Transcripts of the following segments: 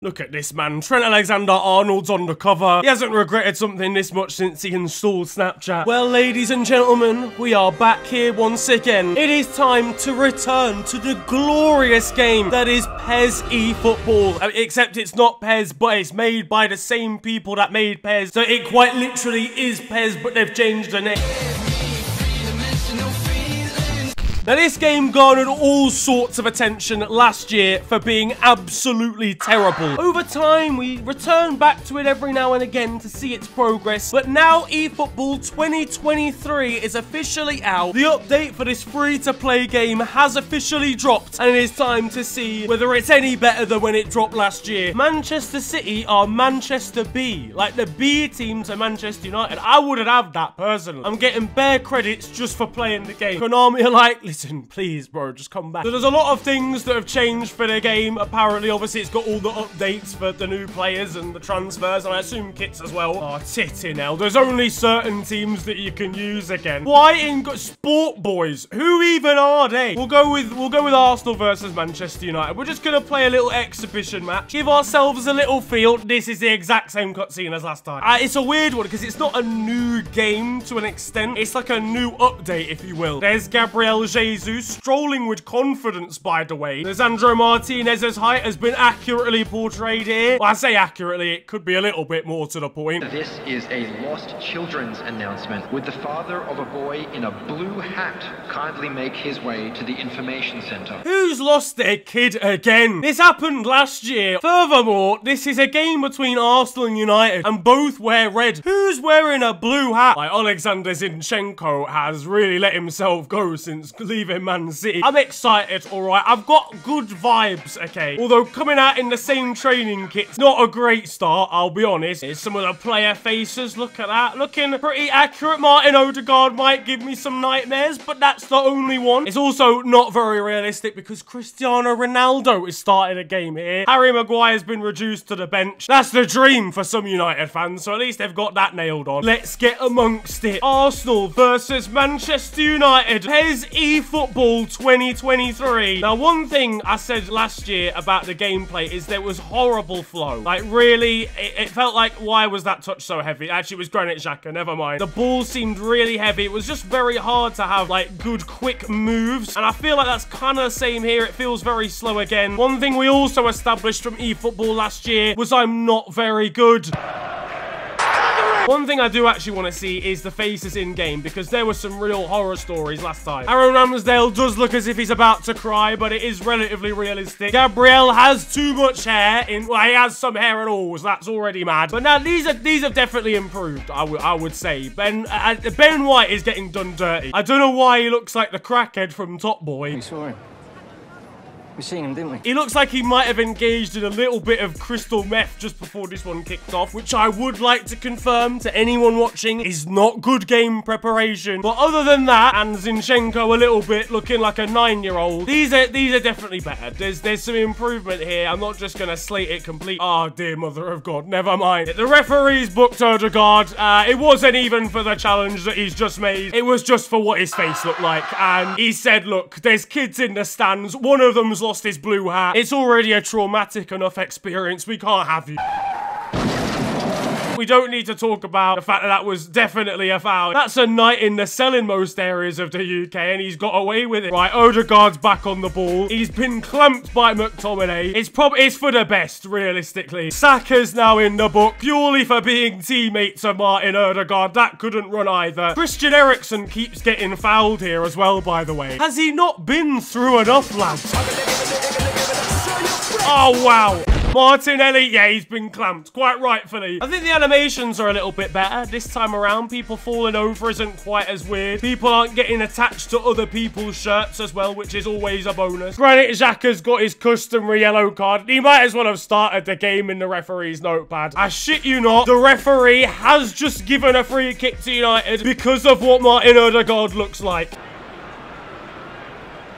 Look at this man, Trent Alexander-Arnold's on the cover. He hasn't regretted something this much since he installed Snapchat. Well, ladies and gentlemen, we are back here once again. It is time to return to the glorious game that is PES eFootball. Except it's not PES, but it's made by the same people that made PES. So it quite literally is PES, but they've changed the name. Now, this game garnered all sorts of attention last year for being absolutely terrible. Over time, we return back to it every now and again to see its progress, but now eFootball 2023 is officially out. The update for this free-to-play game has officially dropped, and it is time to see whether it's any better than when it dropped last year. Manchester City are Manchester B, like the B team to Manchester United. I wouldn't have that, personally. I'm getting bare credits just for playing the game. Konami are like, listen, please, bro, just come back. So there's a lot of things that have changed for the game. Apparently, obviously, it's got all the updates for the new players and the transfers, and I assume kits as well. Oh, titty now. There's only certain teams that you can use again. Why in Sport Boys? Who even are they? We'll go with Arsenal versus Manchester United. We're just gonna play a little exhibition match. Give ourselves a little feel. This is the exact same cutscene as last time. It's a weird one because it's not a new game to an extent. It's like a new update, if you will. There's Gabriel Jesus, strolling with confidence, by the way. Lisandro Martinez's height has been accurately portrayed here. Well, I say accurately, it could be a little bit more to the point. This is a lost children's announcement. Would the father of a boy in a blue hat kindly make his way to the information center? Who's lost their kid again? This happened last year. Furthermore, this is a game between Arsenal and United, and both wear red. Who's wearing a blue hat? Like, Alexander Zinchenko has really let himself go since leaving Man City. I'm excited, alright. I've got good vibes, okay? Although coming out in the same training kit's not a great start, I'll be honest. Here's some of the player faces. Look at that. Looking pretty accurate. Martin Odegaard might give me some nightmares, but that's the only one. It's also not very realistic because Cristiano Ronaldo is starting a game here. Harry Maguire's been reduced to the bench. That's the dream for some United fans, so at least they've got that nailed on. Let's get amongst it. Arsenal versus Manchester United. PES eFootball 2023. Now, one thing I said last year about the gameplay is there was horrible flow. Like, really, it felt like, why was that touch so heavy? Actually, it was Granit Xhaka, never mind. The ball seemed really heavy. It was just very hard to have, like, good, quick moves. And I feel like that's kind of the same here. It feels very slow again. One thing we also established from eFootball last year was I'm not very good. One thing I do actually want to see is the faces in-game, because there were some real horror stories last time. Aaron Ramsdale does look as if he's about to cry, but it is relatively realistic. Gabriel has too much hair. Well, he has some hair at all, so that's already mad. But now, these have definitely improved, I would say. Ben White is getting done dirty. I don't know why he looks like the crackhead from Top Boy. We saw him. We seen him, didn't we? He looks like he might have engaged in a little bit of crystal meth just before this one kicked off, which I would like to confirm to anyone watching is not good game preparation. But other than that, and Zinchenko a little bit looking like a 9-year-old, these are definitely better. There's some improvement here. I'm not just gonna slate it complete. Oh, dear mother of God, never mind. The referees booked Odegaard. It wasn't even for the challenge that he's just made. It was just for what his face looked like. And he said, look, there's kids in the stands. One of them's lost his blue hat. It's already a traumatic enough experience. We can't have you. We don't need to talk about the fact that that was definitely a foul. That's a night in the cell in most areas of the UK, and he's got away with it. Right, Odegaard's back on the ball. He's been clamped by McTominay. It's for the best, realistically. Saka's now in the book, purely for being teammates of Martin Odegaard. That couldn't run either. Christian Eriksen keeps getting fouled here as well, by the way. Has he not been through enough, lads? Oh, wow. Martinelli, yeah, he's been clamped, quite rightfully. I think the animations are a little bit better this time around. People falling over isn't quite as weird. People aren't getting attached to other people's shirts as well, which is always a bonus. Granit Xhaka's got his customary yellow card. He might as well have started the game in the referee's notepad. I shit you not, the referee has just given a free kick to United because of what Martin Odegaard looks like.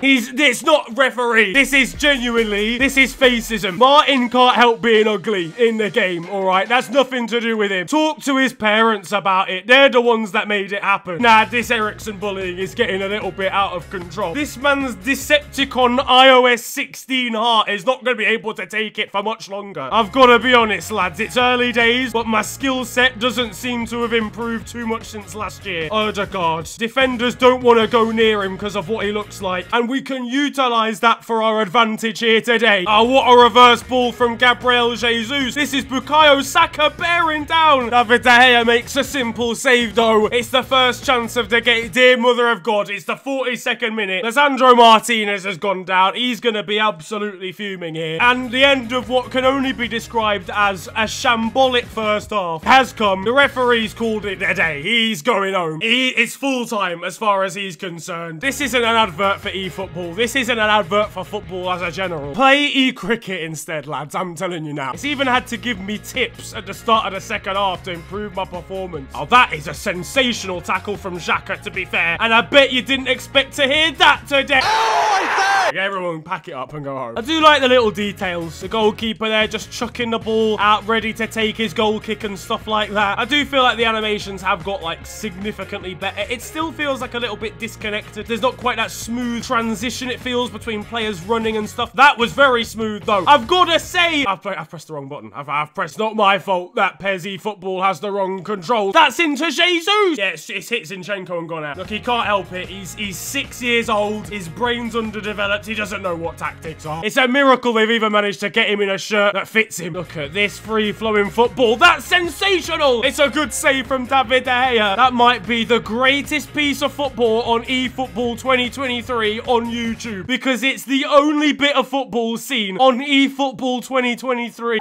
It's not referee. This is genuinely, this is facism. Martin can't help being ugly in the game, all right? That's nothing to do with him. Talk to his parents about it. They're the ones that made it happen. Nah, this Ericsson bullying is getting a little bit out of control. This man's Decepticon iOS 16 heart is not going to be able to take it for much longer. I've got to be honest, lads. It's early days, but my skill set doesn't seem to have improved too much since last year. Odegaard. Defenders don't want to go near him because of what he looks like, and we can utilize that for our advantage here today. Oh, what a reverse ball from Gabriel Jesus. This is Bukayo Saka bearing down. David De Gea makes a simple save, though. It's the first chance of the game. Dear Mother of God, it's the 42nd minute. Lisandro Martinez has gone down. He's going to be absolutely fuming here. And the end of what can only be described as a shambolic first half has come. The referee's called it a day. He's going home. It's full time as far as he's concerned. This isn't an advert for eFootball. This isn't an advert for football as a general. Play eCricket instead, lads. I'm telling you now. It's even had to give me tips at the start of the second half to improve my performance. Oh, that is a sensational tackle from Xhaka, to be fair. And I bet you didn't expect to hear that today. Oh, everyone pack it up and go home. I do like the little details. The goalkeeper there just chucking the ball out, ready to take his goal kick and stuff like that. I do feel like the animations have got, like, significantly better. It still feels like a little bit disconnected. There's not quite that smooth transition it feels between players running and stuff. That was very smooth, though. I've got to say, I've pressed the wrong button. I've pressed, not my fault that PES eFootball has the wrong controls. That's into Jesus. Yeah, it's hit Zinchenko and gone out. Look, he can't help it. He's 6 years old. His brain's underdeveloped. He doesn't know what tactics are. It's a miracle they've even managed to get him in a shirt that fits him. Look at this free-flowing football. That's sensational. It's a good save from David De Gea. That might be the greatest piece of football on eFootball 2023 on YouTube, because it's the only bit of football seen on eFootball 2023.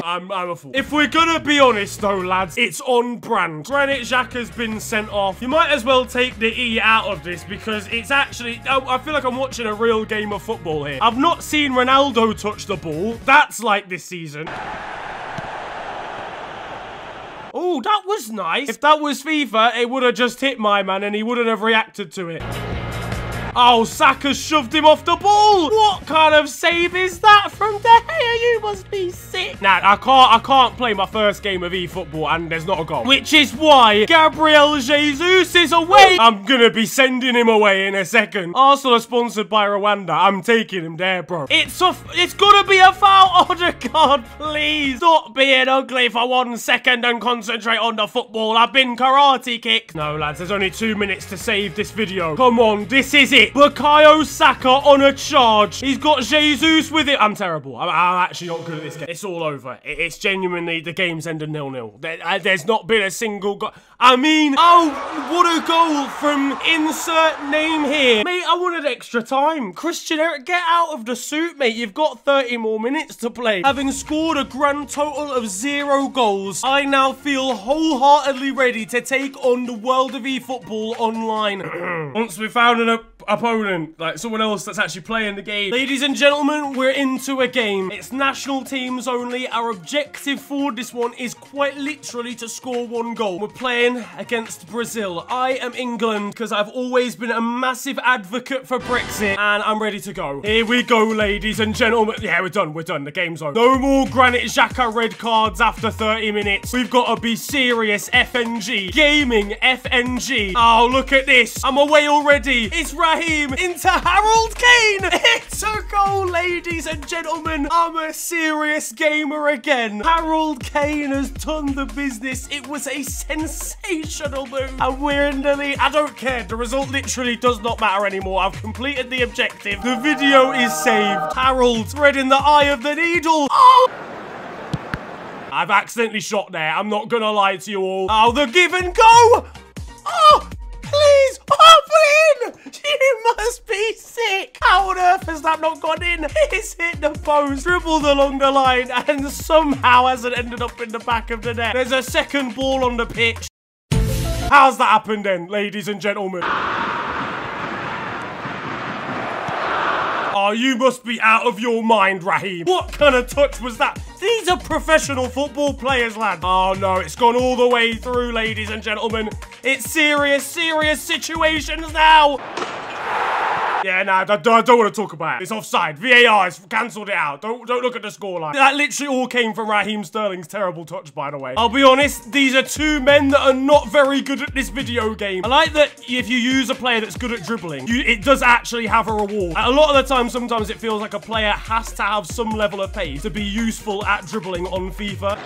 I'm a fool. If we're gonna be honest though, lads, it's on brand. Granit Xhaka's been sent off. You might as well take the E out of this, because it's actually, I feel like I'm watching a real game of football here. I've not seen Ronaldo touch the ball. That's like this season. Oh, that was nice. If that was FIFA, it would have just hit my man and he wouldn't have reacted to it. Oh, Saka shoved him off the ball. What kind of save is that from De Gea? You must be sick. Nah, I can't play my first game of eFootball and there's not a goal. Which is why Gabriel Jesus is away. I'm gonna be sending him away in a second. Arsenal are sponsored by Rwanda. I'm taking him there, bro. It's gotta be a foul. Odegaard, please. Stop being ugly for 1 second and concentrate on the football. I've been karate kicked. No, lads, there's only 2 minutes to save this video. Come on, this is it. Bukayo Saka on a charge. He's got Jesus with it. I'm terrible. I'm actually not good at this game. It's all over. It's genuinely, the game's ended 0-0. There's not been a single goal. I mean, oh, what a goal from insert name here. Mate, I wanted extra time. Christian Eric, get out of the suit, mate. You've got 30 more minutes to play. Having scored a grand total of 0 goals, I now feel wholeheartedly ready to take on the world of eFootball online. Once we found an opponent, like someone else that's actually playing the game. Ladies and gentlemen, we're into a game. It's national teams only. Our objective for this one is quite literally to score 1 goal. We're playing against Brazil. I am England because I've always been a massive advocate for Brexit, and I'm ready to go. Here we go, ladies and gentlemen. Yeah, we're done. We're done. The game's over. No more Granit Xhaka red cards after 30 minutes. We've got to be serious. FNG. Gaming FNG. Oh, look at this. I'm away already. It's Raheem into Harold Kane. It's a goal, ladies and gentlemen. I'm a serious gamer again. Harold Kane has done the business. It was a sensational move. And we're in the lead. I don't care. The result literally does not matter anymore. I've completed the objective. The video is saved. Harold, thread in the eye of the needle. Oh! I've accidentally shot there. I'm not gonna lie to you all. Oh, the give and go. Oh! Please! Oh, put it in! You must be sick! How on earth has that not gone in? It's hit the post, dribbled along the line, and somehow hasn't ended up in the back of the net. There's a second ball on the pitch. How's that happened then, ladies and gentlemen? Oh, you must be out of your mind, Raheem. What kind of touch was that? These are professional football players, lad. Oh, no, it's gone all the way through, ladies and gentlemen. It's serious, serious situations now. Yeah, nah, I don't want to talk about it. It's offside. VAR has cancelled it out. Don't look at the scoreline. That literally all came from Raheem Sterling's terrible touch, by the way. I'll be honest, these are two men that are not very good at this video game. I like that if you use a player that's good at dribbling, it does actually have a reward. A lot of the time, sometimes it feels like a player has to have some level of pace to be useful at dribbling on FIFA.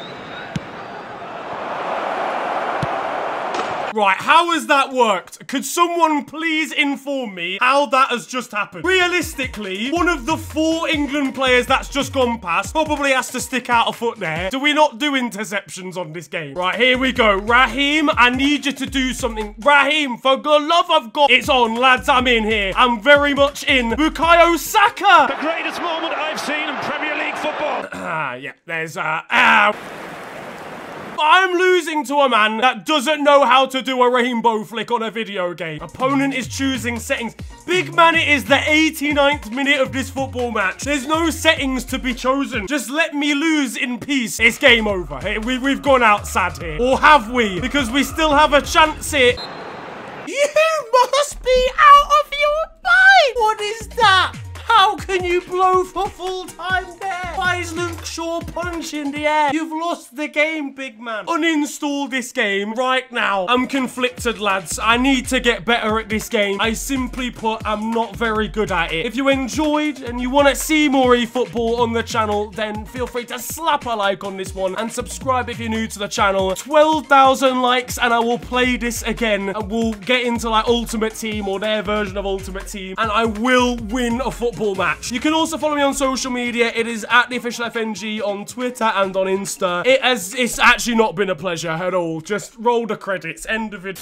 Right, how has that worked? Could someone please inform me how that has just happened? Realistically, one of the 4 England players that's just gone past probably has to stick out a foot there. Do we not do interceptions on this game? Right, here we go. Raheem, I need you to do something. Raheem, for the love of God. It's on, lads. I'm in here. I'm very much in. Bukayo Saka! The greatest moment I've seen in Premier League football. Yeah, there's, I'm losing to a man that doesn't know how to do a rainbow flick on a video game. Opponent is choosing settings. Big man, it is the 89th minute of this football match. There's no settings to be chosen. Just let me lose in peace. It's game over. Hey, we've gone out sad here. Or have we? Because we still have a chance here. You must be out of your mind! What is that? How can you blow for full time there? Why is Luke Shaw punch in the air? You've lost the game, big man. Uninstall this game right now. I'm conflicted, lads. I need to get better at this game. I simply put, I'm not very good at it. If you enjoyed and you want to see more eFootball on the channel, then feel free to slap a like on this one and subscribe if you're new to the channel. 12,000 likes and I will play this again. And we'll get into like Ultimate Team or their version of Ultimate Team and I will win a football match. You can also follow me on social media. It is at the official FNG on Twitter and on Insta. It's actually not been a pleasure at all. Just roll the credits. End of it.